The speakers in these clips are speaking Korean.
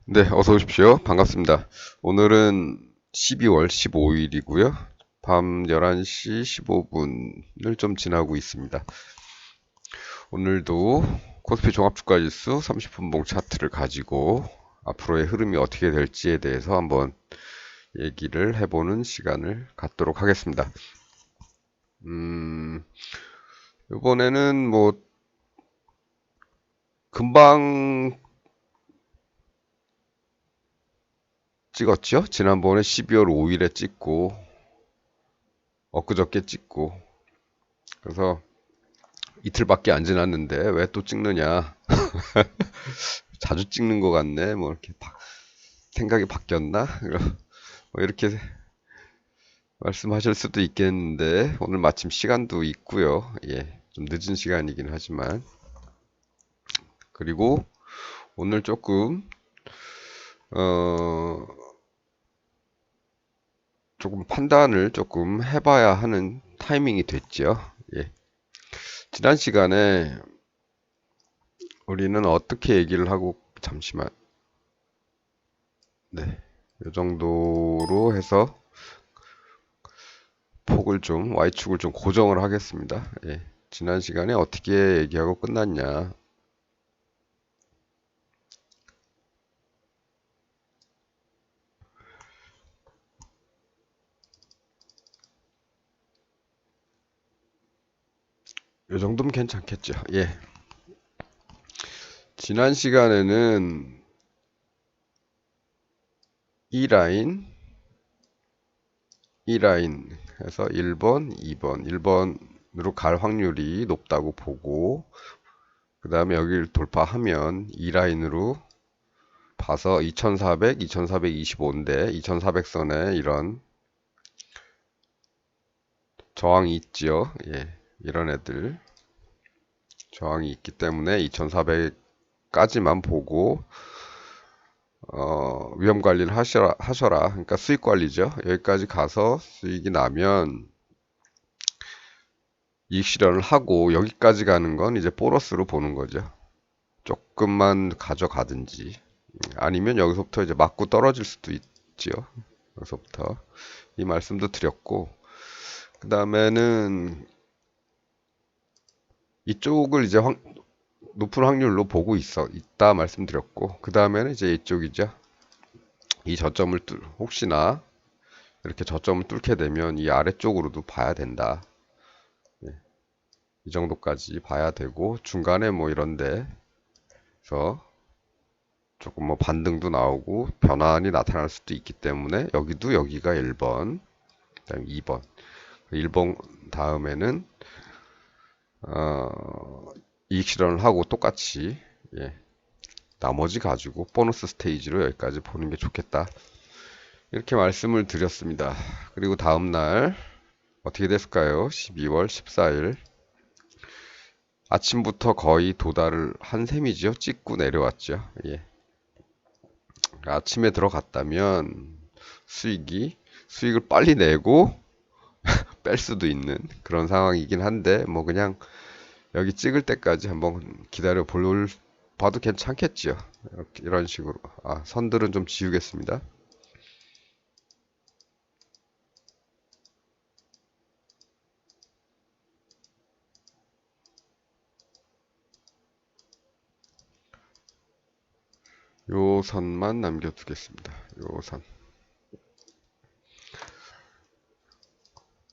네, 어서 오십시오. 반갑습니다. 오늘은 12월 15일이고요. 밤 11시 15분을 좀 지나고 있습니다. 오늘도 코스피 종합주가지수 30분봉 차트를 가지고 앞으로의 흐름이 어떻게 될지에 대해서 한번 얘기를 해보는 시간을 갖도록 하겠습니다. 이번에는 뭐 금방 찍었죠? 지난번에 12월 5일에 찍고 엊그저께 찍고 그래서 이틀밖에 안 지났는데 왜 또 찍느냐? 자주 찍는 것 같네. 뭐 이렇게 생각이 바뀌었나? 뭐 이렇게 말씀하실 수도 있겠는데 오늘 마침 시간도 있고요. 예, 좀 늦은 시간이긴 하지만 그리고 오늘 어 조금 판단을 조금 해봐야 하는 타이밍이 됐죠. 예, 지난 시간에 우리는 어떻게 얘기를 하고 잠시만 네, 이 정도로 해서 폭을 좀 Y축을 좀 고정을 하겠습니다. 예. 지난 시간에 어떻게 얘기하고 끝났냐. 이 정도면 괜찮겠죠. 예. 지난 시간에는 이 라인, 이 라인 해서 1번, 2번, 1번으로 갈 확률이 높다고 보고 그 다음에 여기를 돌파하면 이 라인으로 봐서 2400, 2425인데 2400선에 이런 저항이 있지요. 예. 이런 애들 저항이 있기 때문에 2400까지만 보고 위험 관리를 하셔라. 그러니까 수익 관리죠. 여기까지 가서 수익이 나면 이익 실현을 하고 여기까지 가는 건 이제 보너스로 보는 거죠. 조금만 가져가든지 아니면 여기서부터 이제 맞고 떨어질 수도 있지요. 여기서부터 이 말씀도 드렸고 그 다음에는 이쪽을 이제 높은 확률로 보고 있다 말씀드렸고 그 다음에는 이제 이쪽이죠. 이 저점을 혹시나 이렇게 저점을 뚫게 되면 이 아래쪽으로도 봐야 된다. 예, 이 정도까지 봐야 되고 중간에 뭐 이런 데서 조금 뭐 반등도 나오고 변환이 나타날 수도 있기 때문에 여기가 1번, 그다음에 2번. 1번 다음에는 이익 실현을 하고 똑같이 예, 나머지 가지고 보너스 스테이지로 여기까지 보는 게 좋겠다. 이렇게 말씀을 드렸습니다. 그리고 다음날 어떻게 됐을까요? 12월 14일 아침부터 거의 도달을 한 셈이죠. 찍고 내려왔죠. 예. 아침에 들어갔다면 수익을 빨리 내고 뺄 수도 있는 그런 상황이긴 한데 뭐 그냥 여기 찍을 때까지 한번 기다려 봐도 괜찮겠죠. 이런 식으로 선들은 좀 지우겠습니다. 요 선만 남겨두겠습니다. 요 선.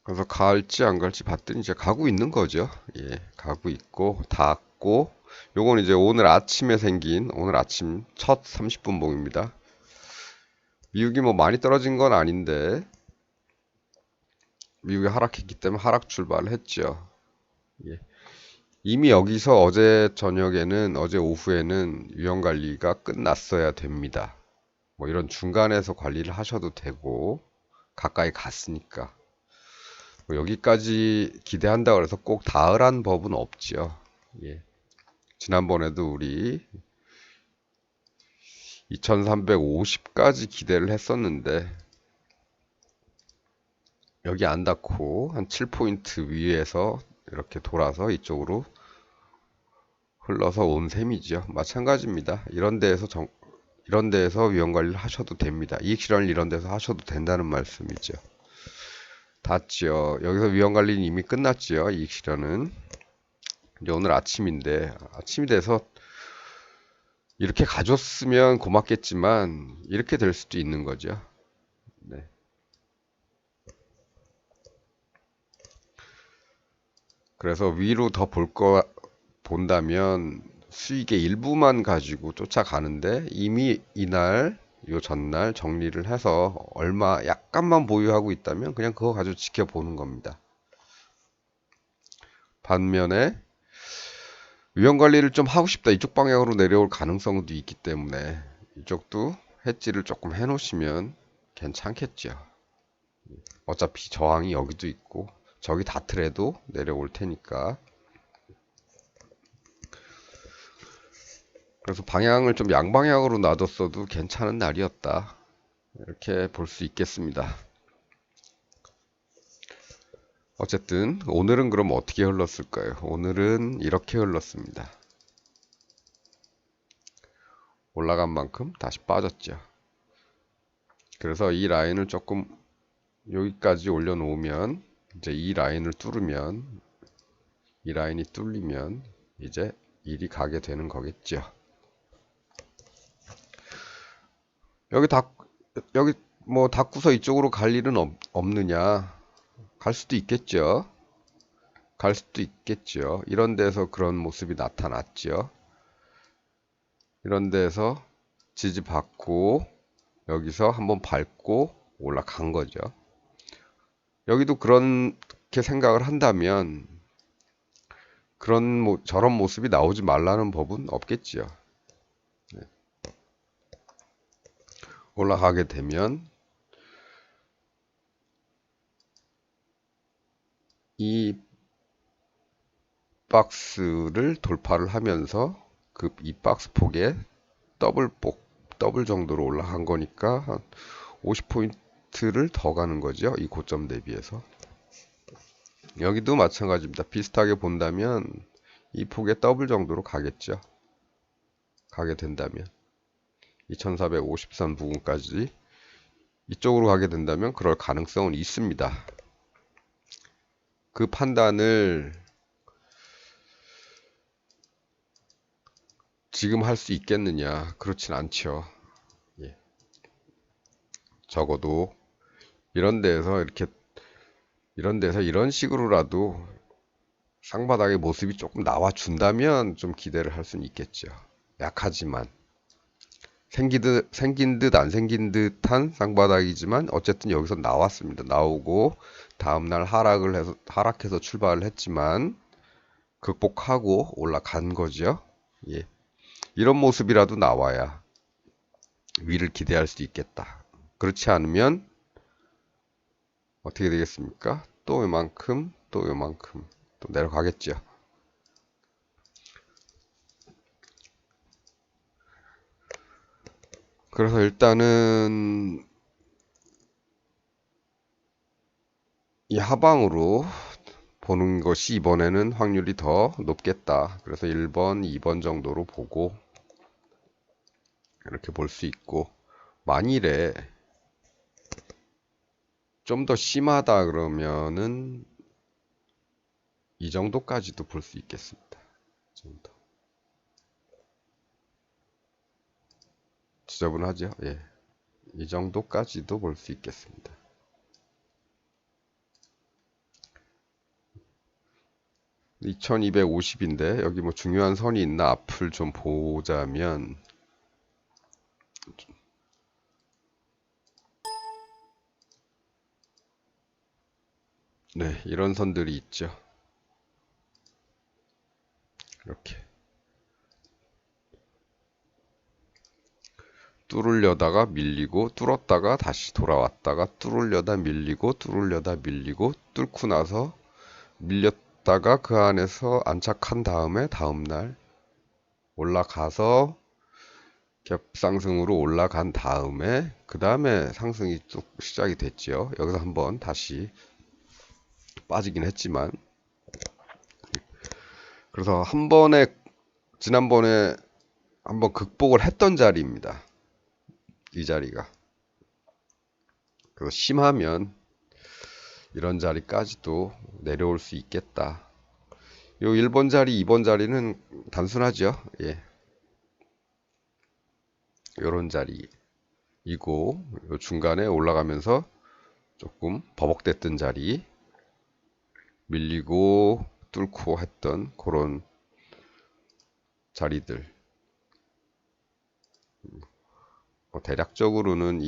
그래서 갈지 안 갈지 봤더니 이제 가고 있는 거죠. 예, 가고 있고 닿았고 요건 이제 오늘 아침에 생긴 오늘 아침 첫 30분 봉입니다. 미국이 뭐 많이 떨어진 건 아닌데 미국이 하락했기 때문에 하락 출발을 했죠. 예. 이미 여기서 어제 오후에는 위험 관리가 끝났어야 됩니다. 뭐 이런 중간에서 관리를 하셔도 되고 가까이 갔으니까 뭐 여기까지 기대한다고 해서 꼭 닿으란 법은 없지요. 예. 지난번에도 우리 2350까지 기대를 했었는데 여기 안 닿고 한 7포인트 위에서 이렇게 돌아서 이쪽으로 흘러서 온 셈이죠. 마찬가지입니다. 이런 데에서 이런 데에서 위험 관리를 하셔도 됩니다. 이익 실현을 이런 데서 하셔도 된다는 말씀이죠. 닿지요. 여기서 위험 관리는 이미 끝났지요. 이익 실현은. 이제 오늘 아침인데 아침이 돼서 이렇게 가줬으면 고맙겠지만 이렇게 될 수도 있는 거죠. 네. 그래서 위로 더 본다면 수익의 일부만 가지고 쫓아가는데 이미 이날 요 전날 정리를 해서 얼마 약간만 보유하고 있다면 그냥 그거 가지고 지켜보는 겁니다. 반면에 위험 관리를 좀 하고 싶다 이쪽 방향으로 내려올 가능성도 있기 때문에 이쪽도 해지를 조금 해 놓으시면 괜찮겠죠. 어차피 저항이 여기도 있고 저기 닿더라도 내려올 테니까. 그래서 방향을 좀 양방향으로 놔뒀어도 괜찮은 날이었다. 이렇게 볼 수 있겠습니다. 어쨌든 오늘은 그럼 어떻게 흘렀을까요? 오늘은 이렇게 흘렀습니다. 올라간 만큼 다시 빠졌죠. 그래서 이 라인을 조금 여기까지 올려놓으면 이제 이 라인을 뚫으면 이 라인이 뚫리면 이제 일이 가게 되는 거겠죠. 여기 여기 뭐 닫고서 이쪽으로 갈 일은 없느냐? 갈 수도 있겠죠. 갈 수도 있겠죠. 이런 데서 그런 모습이 나타났죠. 이런 데서 지지받고 여기서 한번 밟고 올라간 거죠. 여기도 그렇게 생각을 한다면 저런 모습이 나오지 말라는 법은 없겠지요. 네. 올라가게 되면 이 박스를 돌파를 하면서 이 박스 폭에 더블 정도로 올라간 거니까 한 50포인트를 더 가는 거죠. 이 고점 대비해서. 여기도 마찬가지입니다. 비슷하게 본다면 이 폭의 더블 정도로 가겠죠. 가게 된다면 2453 부근까지 이쪽으로 가게 된다면 그럴 가능성은 있습니다. 그 판단을 지금 할 수 있겠느냐? 그렇진 않죠. 예. 적어도 이런 데서 이런 식으로라도 쌍바닥의 모습이 조금 나와준다면 좀 기대를 할 수는 있겠죠. 약하지만 생긴 듯 안 생긴 듯한 쌍바닥이지만 어쨌든 여기서 나왔습니다. 나오고 다음날 하락해서 출발을 했지만 극복하고 올라간 거죠. 예. 이런 모습이라도 나와야 위를 기대할 수 있겠다. 그렇지 않으면 어떻게 되겠습니까? 또 요만큼 또 내려가겠죠. 그래서 일단은 이 하방으로 보는 것이 이번에는 확률이 더 높겠다. 그래서 1번, 2번 정도로 보고 이렇게 볼 수 있고 만일에 좀 더 심하다 그러면은 이 정도까지도 볼 수 있겠습니다. 이 정도. 지저분하죠? 예. 이 정도까지도 볼 수 있겠습니다. 2250인데 여기 뭐 중요한 선이 있나 앞을 좀 보자면 네, 이런 선들이 있죠. 이렇게 뚫으려다가 밀리고 뚫었다가 다시 돌아왔다가 뚫으려다 밀리고 뚫으려다 밀리고 뚫고 나서 밀렸다가 그 안에서 안착한 다음에 다음날 올라가서 갭상승으로 올라간 다음에 그 다음에 상승이 쭉 시작이 됐죠. 여기서 한번 다시 빠지긴 했지만 그래서 지난번에 한번 극복을 했던 자리입니다. 이 자리가. 그래서 심하면 이런 자리까지도 내려올 수 있겠다. 요 1번 자리, 2번 자리는 단순하죠. 예. 요런 자리이고, 요 중간에 올라가면서 조금 버벅댔던 자리, 밀리고 뚫고 했던 그런 자리들. 대략적으로는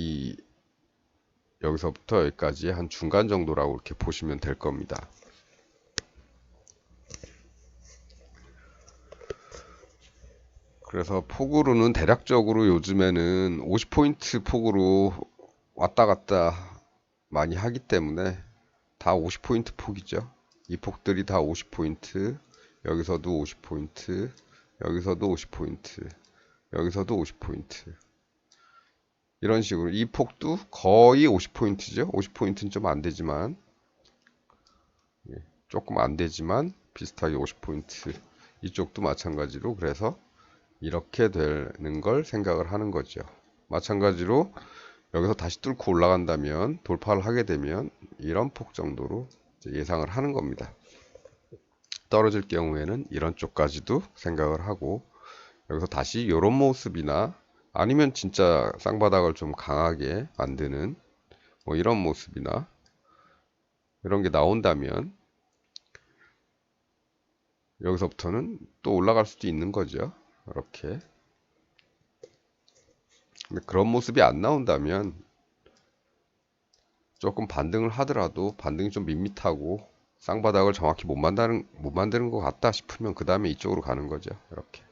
여기서부터 여기까지 한 중간 정도라고 이렇게 보시면 될 겁니다. 그래서 폭으로는 대략적으로 요즘에는 50포인트 폭으로 왔다 갔다 많이 하기 때문에 다 50포인트 폭이죠. 이 폭들이 다 50포인트, 여기서도 50포인트, 여기서도 50포인트, 여기서도 50포인트. 이런 식으로 이 폭도 거의 50포인트죠. 50포인트는 좀 안 되지만, 조금 안 되지만 비슷하게 50포인트. 이쪽도 마찬가지로 그래서 이렇게 되는 걸 생각을 하는 거죠. 마찬가지로 여기서 다시 뚫고 올라간다면, 돌파를 하게 되면 이런 폭 정도로 예상을 하는 겁니다. 떨어질 경우에는 이런 쪽까지도 생각을 하고, 여기서 다시 이런 모습이나 아니면 진짜 쌍바닥을 좀 강하게 만드는 뭐 이런 모습이나 이런 게 나온다면 여기서부터는 또 올라갈 수도 있는 거죠. 이렇게. 근데 그런 모습이 안 나온다면 조금 반등을 하더라도 반등이 좀 밋밋하고 쌍바닥을 정확히 못 만드는 것 같다 싶으면 그 다음에 이쪽으로 가는 거죠. 이렇게.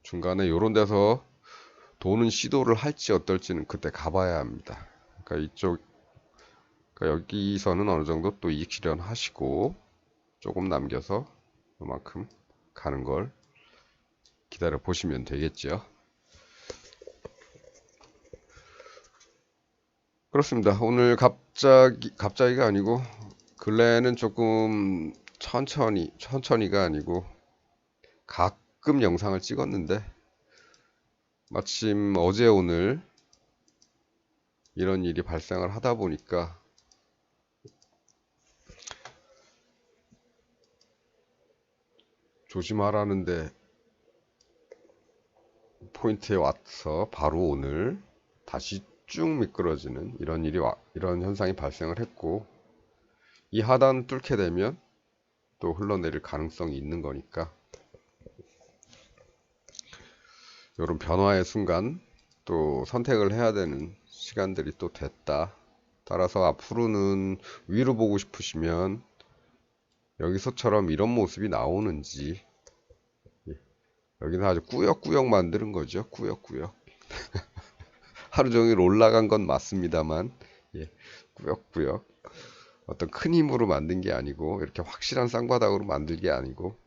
중간에 요런 데서 도는 시도를 할지 어떨지는 그때 가봐야 합니다. 그러니까 그러니까 여기서는 어느 정도 또 이익 실현하시고 조금 남겨서 그만큼 가는 걸 기다려 보시면 되겠죠. 그렇습니다. 오늘 갑자기가 아니고 근래에는 조금 천천히가 아니고 가끔 영상을 찍었는데 마침 어제 오늘 이런 일이 발생을 하다 보니까 조심하라는데 포인트에 와서 바로 오늘 다시 쭉 미끄러지는 이런 현상이 발생을 했고, 이 하단 뚫게 되면 또 흘러내릴 가능성이 있는 거니까 이런 변화의 순간 또 선택을 해야 되는 시간들이 또 됐다. 따라서 앞으로는 위로 보고 싶으시면 여기서처럼 이런 모습이 나오는지, 여기는 아주 꾸역꾸역 만드는 거죠. 꾸역꾸역. 하루 종일 올라간 건 맞습니다만, 예, 꾸역꾸역. 어떤 큰 힘으로 만든 게 아니고, 이렇게 확실한 쌍바닥으로 만들 게 아니고,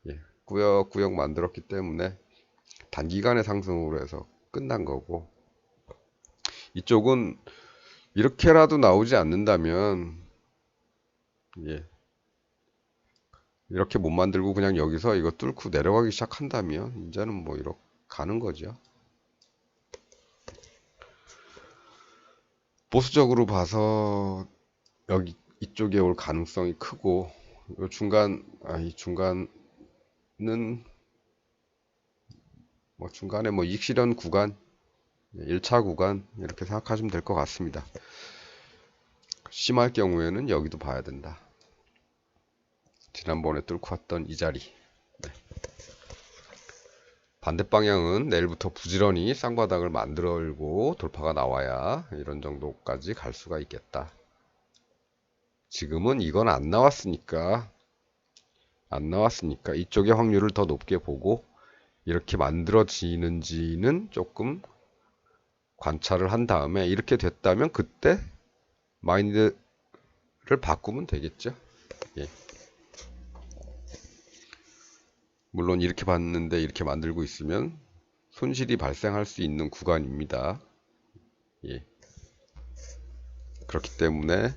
예, 꾸역꾸역 만들었기 때문에 단기간의 상승으로 해서 끝난 거고, 이쪽은 이렇게라도 나오지 않는다면, 예, 이렇게 못 만들고 그냥 여기서 이거 뚫고 내려가기 시작한다면, 이제는 뭐 이렇게 가는 거죠. 보수적으로 봐서 여기 이쪽에 올 가능성이 크고, 이 중간은 뭐 중간에 뭐 이익 실현 구간, 1차 구간 이렇게 생각하시면 될 것 같습니다. 심할 경우에는 여기도 봐야 된다. 지난번에 뚫고 왔던 이 자리. 네. 반대 방향은 내일부터 부지런히 쌍바닥을 만들고 돌파가 나와야 이런 정도까지 갈 수가 있겠다. 지금은 이건 안 나왔으니까 이쪽의 확률을 더 높게 보고 이렇게 만들어지는지는 조금 관찰을 한 다음에 이렇게 됐다면 그때 마인드를 바꾸면 되겠죠. 예. 물론 이렇게 봤는데 이렇게 만들고 있으면 손실이 발생할 수 있는 구간입니다. 예. 그렇기 때문에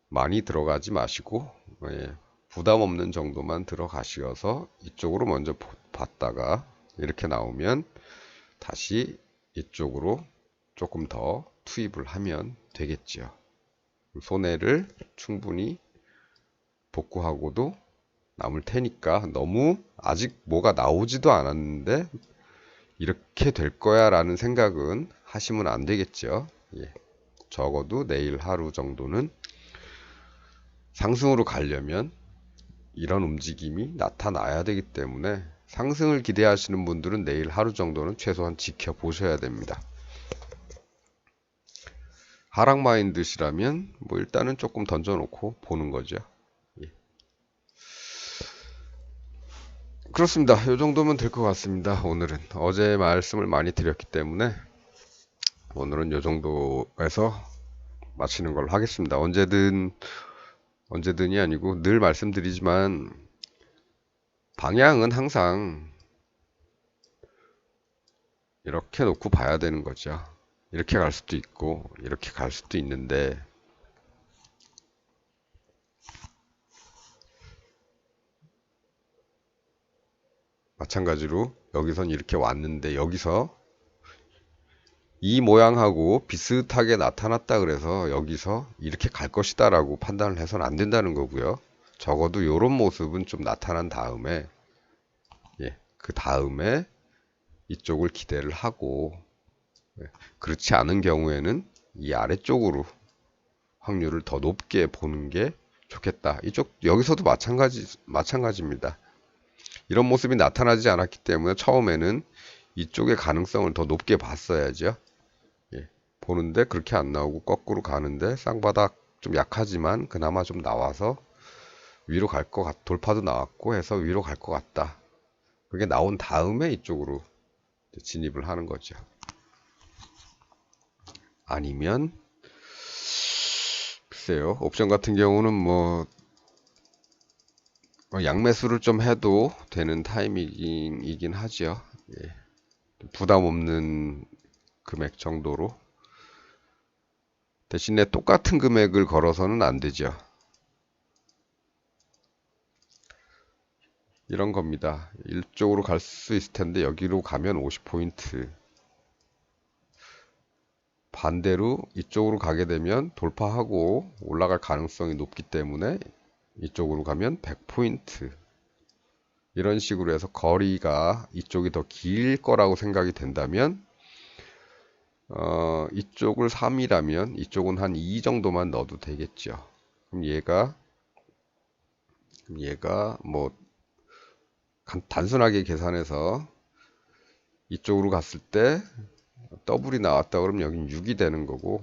많이 들어가지 마시고, 예. 부담 없는 정도만 들어가셔서 이쪽으로 먼저 봤다가 이렇게 나오면 다시 이쪽으로 조금 더 투입을 하면 되겠죠. 손해를 충분히 복구하고도 남을 테니까 너무 아직 뭐가 나오지도 않았는데 이렇게 될 거야 라는 생각은 하시면 안 되겠죠. 예. 적어도 내일 하루 정도는 상승으로 가려면 이런 움직임이 나타나야 되기 때문에 상승을 기대하시는 분들은 내일 하루 정도는 최소한 지켜보셔야 됩니다. 하락 마인드시라면 뭐 일단은 조금 던져놓고 보는 거죠. 예. 그렇습니다. 이 정도면 될 것 같습니다. 오늘은 어제 말씀을 많이 드렸기 때문에 오늘은 이 정도에서 마치는 걸로 하겠습니다. 언제든이 아니고 늘 말씀드리지만 방향은 항상 이렇게 놓고 봐야 되는 거죠. 이렇게 갈 수도 있고 이렇게 갈 수도 있는데 마찬가지로 여기선 이렇게 왔는데 여기서 이 모양하고 비슷하게 나타났다 그래서 여기서 이렇게 갈 것이다 라고 판단을 해서는 안 된다는 거고요. 적어도 이런 모습은 좀 나타난 다음에 그 다음에 이쪽을 기대를 하고 그렇지 않은 경우에는 이 아래쪽으로 확률을 더 높게 보는 게 좋겠다. 여기서도 마찬가지입니다. 이런 모습이 나타나지 않았기 때문에 처음에는 이쪽의 가능성을 더 높게 봤어야죠. 보는데 그렇게 안 나오고 거꾸로 가는데 쌍바닥 좀 약하지만 그나마 좀 나와서 위로 갈 것 같, 돌파도 나왔고 해서 위로 갈 것 같다. 그게 나온 다음에 이쪽으로 진입을 하는 거죠. 아니면 글쎄요, 옵션 같은 경우는 뭐 양매수를 좀 해도 되는 타이밍이긴 하죠. 예. 부담 없는 금액 정도로. 대신에 똑같은 금액을 걸어서는 안 되죠. 이런 겁니다. 이쪽으로 갈 수 있을 텐데 여기로 가면 50포인트. 반대로 이쪽으로 가게 되면 돌파하고 올라갈 가능성이 높기 때문에 이쪽으로 가면 100포인트. 이런 식으로 해서 거리가 이쪽이 더 길 거라고 생각이 된다면 이쪽을 3이라면 이쪽은 한 2 정도만 넣어도 되겠죠. 그럼 얘가 뭐 단순하게 계산해서 이쪽으로 갔을 때 더블이 나왔다 그러면 여긴 6이 되는 거고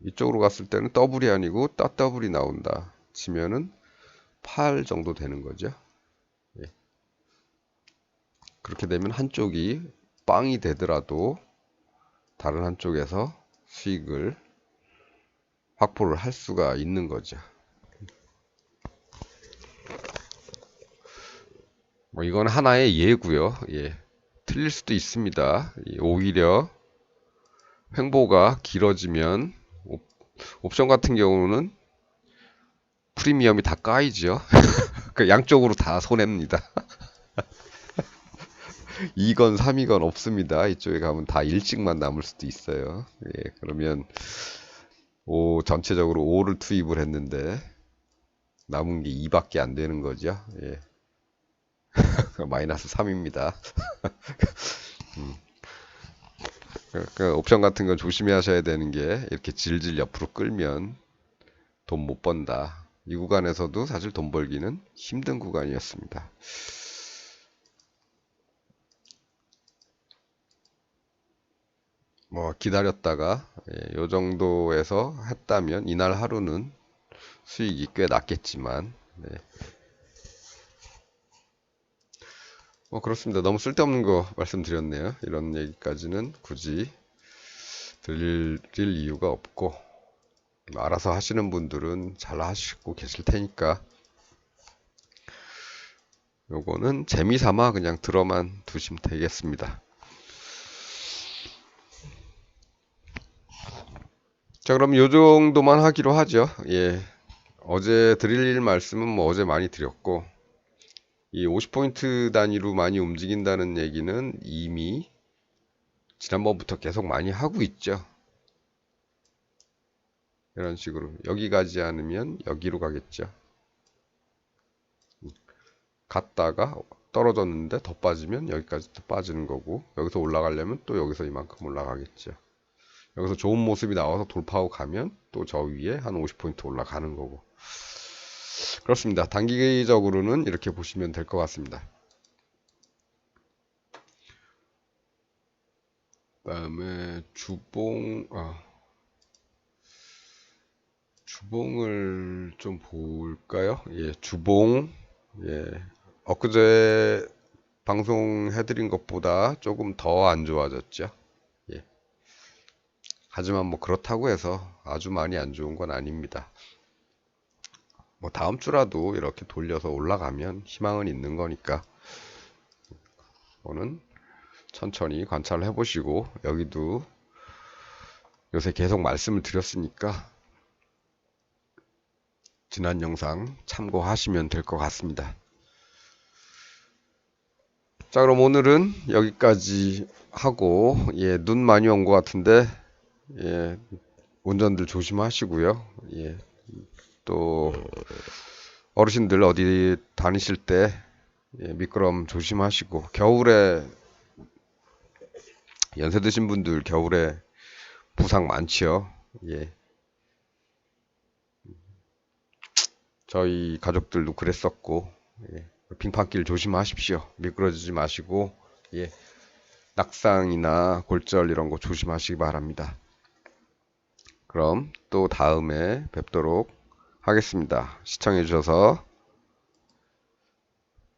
이쪽으로 갔을 때는 더블이 아니고 더블이 나온다 치면은 8 정도 되는 거죠. 예. 그렇게 되면 한쪽이 빵이 되더라도 다른 한쪽에서 수익을 확보를 할 수가 있는 거죠. 뭐 이건 하나의 예고요. 예. 틀릴 수도 있습니다. 오히려 횡보가 길어지면 옵션 같은 경우는 프리미엄이 다 까이죠. 그 양쪽으로 다 손해입니다. 2건 3이건 없습니다. 이쪽에 가면 다 일찍만 남을 수도 있어요. 예, 그러면 전체적으로 5를 투입을 했는데 남은 게 2밖에 안 되는 거죠. 예. 마이너스 3입니다. 그 옵션 같은 건 조심하셔야 되는 게 이렇게 질질 옆으로 끌면 돈 못 번다. 이 구간에서도 사실 돈 벌기는 힘든 구간이었습니다. 뭐 기다렸다가 요 정도에서 했다면 이날 하루는 수익이 꽤 났겠지만 뭐 그렇습니다. 너무 쓸데없는 거 말씀드렸네요. 이런 얘기까지는 굳이 드릴 이유가 없고 알아서 하시는 분들은 잘 하시고 계실 테니까 요거는 재미삼아 그냥 들어만 두시면 되겠습니다. 자, 그럼 요 정도만 하기로 하죠. 예. 어제 드릴 말씀은 뭐 어제 많이 드렸고, 이 50포인트 단위로 많이 움직인다는 얘기는 이미 지난번부터 계속 많이 하고 있죠. 이런 식으로 여기 가지 않으면 여기로 가겠죠. 갔다가 떨어졌는데 더 빠지면 여기까지 또 빠지는 거고, 여기서 올라가려면 또 여기서 이만큼 올라가겠죠. 여기서 좋은 모습이 나와서 돌파하고 가면 또 저 위에 한 50포인트 올라가는 거고. 그렇습니다. 단기적으로는 이렇게 보시면 될 것 같습니다. 그다음에 주봉을 좀 볼까요? 예, 주봉. 예, 엊그제 방송해드린 것보다 조금 더 안 좋아졌죠. 예. 하지만 뭐 그렇다고 해서 아주 많이 안 좋은 건 아닙니다. 뭐 다음 주라도 이렇게 돌려서 올라가면 희망은 있는 거니까, 오는 천천히 관찰을 해보시고, 여기도 요새 계속 말씀을 드렸으니까 지난 영상 참고하시면 될 것 같습니다. 자, 그럼 오늘은 여기까지 하고, 예, 눈 많이 온 것 같은데, 예, 운전들 조심하시고요. 예, 또 어르신들 어디 다니실 때 예, 미끄럼 조심하시고, 겨울에 연세 드신 분들 겨울에 부상 많지요. 예, 저희 가족들도 그랬었고, 예, 빙판길 조심하십시오. 미끄러지지 마시고, 예, 낙상이나 골절 이런 거 조심하시기 바랍니다. 그럼 또 다음에 뵙도록 하겠습니다. 시청해 주셔서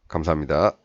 감사합니다.